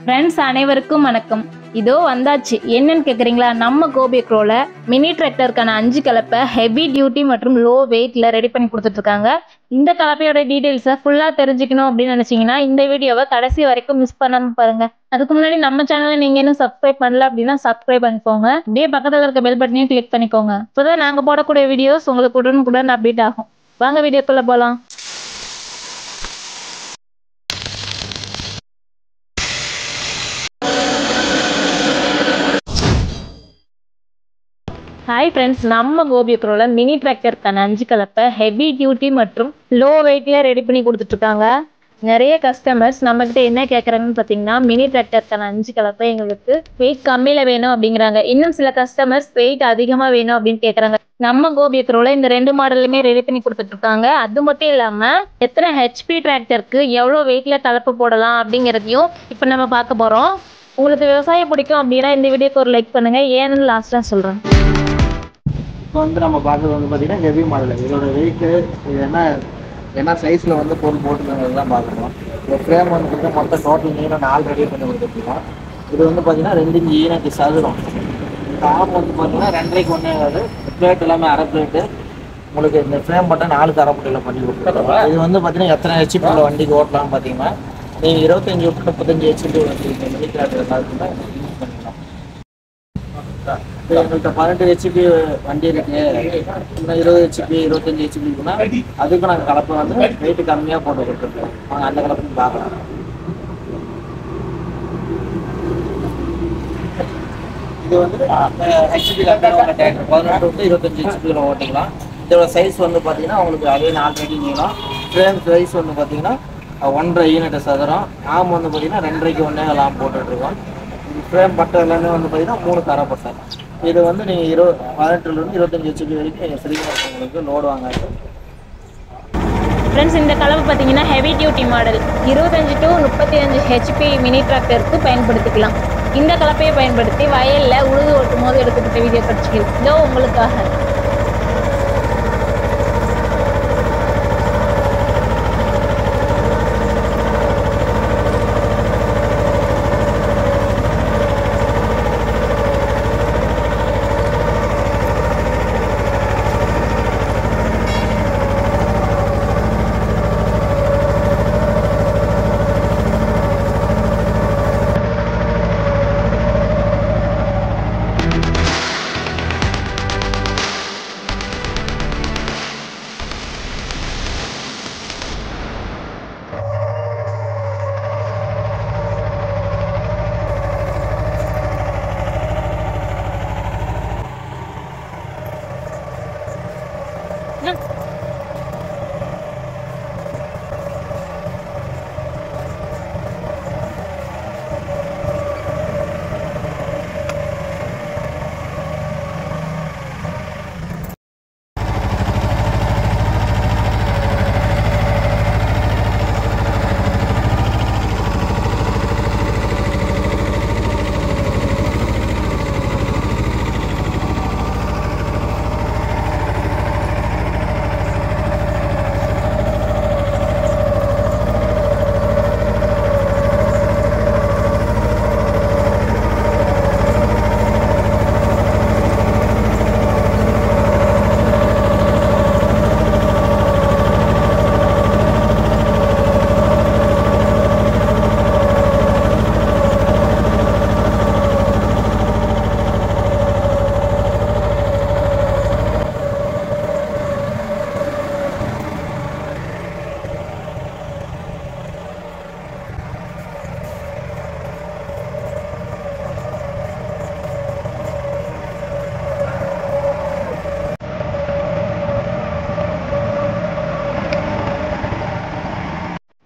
Friends அனைவருக்கும் வணக்கம். இதோ வந்தாச்சு. என்னன்னு கேட்குறீங்களா? நம்ம கோபி க்ரோல மினி டிராக்டருக்கான 5 கலப்பை ஹெவி டியூட்டி மற்றும் லோ வெயிட்ல ரெடி பண்ணி கொடுத்துட்ருக்காங்க. இந்த கலப்பையோட டீட்டெயில்ஸை ஃபுல்லாக தெரிஞ்சுக்கணும் அப்படின்னு நினச்சிங்கன்னா இந்த வீடியோவை கடைசி வரைக்கும் மிஸ் பண்ணாமல் பாருங்க. அதுக்கு முன்னாடி நம்ம சேனலை நீங்கள் இன்னும் சப்ஸ்கிரைப் பண்ணல அப்படின்னா சப்ஸ்கிரைப் பண்ணிக்கோங்க. அப்படியே பக்கத்தில் இருக்க பெல் பட்டனையும் கிளிக் பண்ணிக்கோங்க. இப்போதான் நாங்கள் போடக்கூடிய வீடியோஸ் உங்களுக்கு உடனுக்குடன் அப்டேட் ஆகும். வாங்க வீடியோக்குள்ளே போகலாம். ஹாய் ஃப்ரெண்ட்ஸ், நம்ம கோபி ப்ரோல மினி டிராக்டருக்கான 5 கலப்பை ஹெவி டியூட்டி மற்றும் லோ வெயிட்ல ரெடி பண்ணி கொடுத்துட்ருக்காங்க. நிறைய கஸ்டமர்ஸ் நம்மக்கிட்ட என்ன கேட்குறாங்கன்னு பார்த்தீங்கன்னா, மினி டிராக்டருக்கான 5 கலப்பை எங்களுக்கு வெயிட் கம்மியில் வேணும் அப்படிங்கிறாங்க. இன்னும் சில கஸ்டமர்ஸ் வெயிட் அதிகமாக வேணும் அப்படின்னு கேட்குறாங்க. நம்ம கோபி ப்ரோல இந்த 2 மாடலுமே ரெடி பண்ணி கொடுத்துட்ருக்காங்க. அது மட்டும் இல்லாமல் எத்தனை ஹெச்பி டிராக்டருக்கு எவ்வளோ வெயிட்ல கலப்பு போடலாம் அப்படிங்கிறதையும் இப்போ நம்ம பார்க்க போகிறோம். உங்களுக்கு விவசாயம் பிடிக்கும் அப்படின்னா இந்த வீடியோக்கு ஒரு லைக் பண்ணுங்கள். ஏன்னு லாஸ்ட்டாக சொல்கிறேன். இப்போ நம்ம பார்க்குறது பார்த்தீங்கன்னா ஹெவி மாடல். இதோட வெயிட்டு இது என்ன சைஸில் பொருள் போட்டுருக்காங்கிறது தான் பார்க்கணும். இந்த ஃப்ரேம் பார்த்தீங்கன்னா மொத்தம் டோட்டல் நீளம் 4 ரெடி பண்ணி கொடுத்துருக்கோம். இது பார்த்தீங்கன்னா 2 இன்ச்சு ஈனக்கு சதுரம். இந்த ஆம் பார்த்தீங்கன்னா 2.5க்கு 1 பிளேட் எல்லாமே அரை பிளேட்டு. உங்களுக்கு இந்த ஃப்ரேம் மட்டும் 4 தரப்பட்டியில் பண்ணி கொடுத்துருக்கோம். இது பார்த்தீங்கன்னா எத்தனை ஹெச்பியில் வண்டிக்கு ஓட்டலாம்னு பார்த்தீங்கன்னா நீங்கள் 25 to 35 ஹெச்பி வண்டிக்கு மினி டிராக்டர் எல்லாருக்குமே யூஸ் பண்ணிக்கலாம். எங்கள்கிட்ட 18 ஹெச்பி வண்டி இருக்கு, இன்னும் 20 ஹெச்பி 25 ஹெச்பி இருக்குன்னா அதுக்கு நாங்கள் கலப்பை வெயிட்டு கம்மியாக போட்டு கொடுத்துருக்கோம். நாங்கள் அந்த கலப்பையும் பார்க்கலாம். இது ஹெச்பி கம்மியாக டிராக்டர் 18 to 25 ஹெச்பியில் ஓட்டிக்கலாம். இதோட சைஸ் பார்த்தீங்கன்னா உங்களுக்கு அதே 4 அடி நீளம். ஃப்ரேம் சைஸ் பார்த்தீங்கன்னா 1.5 யூனிட் சதுரம். ஆம் பார்த்தீங்கன்னா 2.5க்கு 1 ஆம் போட்டுட்ருக்கோம். ஃப்ரேம் பட்டை எல்லாமே பார்த்தீங்கன்னா 3 தரப்பட்டை. இது நீங்கள் 18 to 25 ஹெச்பி வரைக்கும் ஃப்ரீயாக உங்களுக்கு லோடு வாங்காது. ஃப்ரெண்ட்ஸ், இந்த கலவை பார்த்தீங்கன்னா heavy duty model 25 to 35 HP mini டிராக்டருக்கு பயன்படுத்திக்கலாம். இந்த கலப்பையை பயன்படுத்தி வயலில் உழுது ஓட்டும் போது எடுக்கப்பட்ட வீடியோ காட்சிகள் இதோ உங்களுக்காக.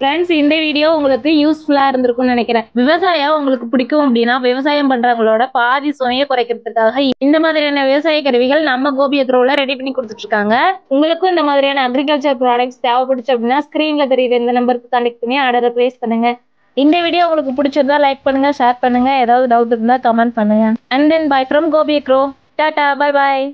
ஃப்ரெண்ட்ஸ், இந்த வீடியோ உங்களுக்கு யூஸ்ஃபுல்லாக இருந்திருக்கும்னு நினைக்கிறேன். விவசாயம் உங்களுக்கு பிடிக்கும் அப்படின்னா விவசாயம் பண்ணுறவங்களோட பாதி சுமையை குறைக்கிறதுக்காக இந்த மாதிரியான விவசாய கருவிகள் நம்ம கோபி க்ரோவில் ரெடி பண்ணி கொடுத்துட்ருக்காங்க. உங்களுக்கும் இந்த மாதிரியான அக்ரிகல்ச்சர் ப்ராடக்ட்ஸ் தேவைப்படுச்சு அப்படின்னா ஸ்க்ரீனில் தெரியுற இந்த நம்பருக்கு கான்டெக்ட் பண்ணி ஆர்டரை ப்ளேஸ் பண்ணுங்க. இந்த வீடியோ உங்களுக்கு பிடிச்சிருந்தா லைக் பண்ணுங்க, ஷேர் பண்ணுங்க. ஏதாவது டவுட் இருந்தால் கமெண்ட் பண்ணுங்க. And then bye from Gopi grow. Tata, bye bye.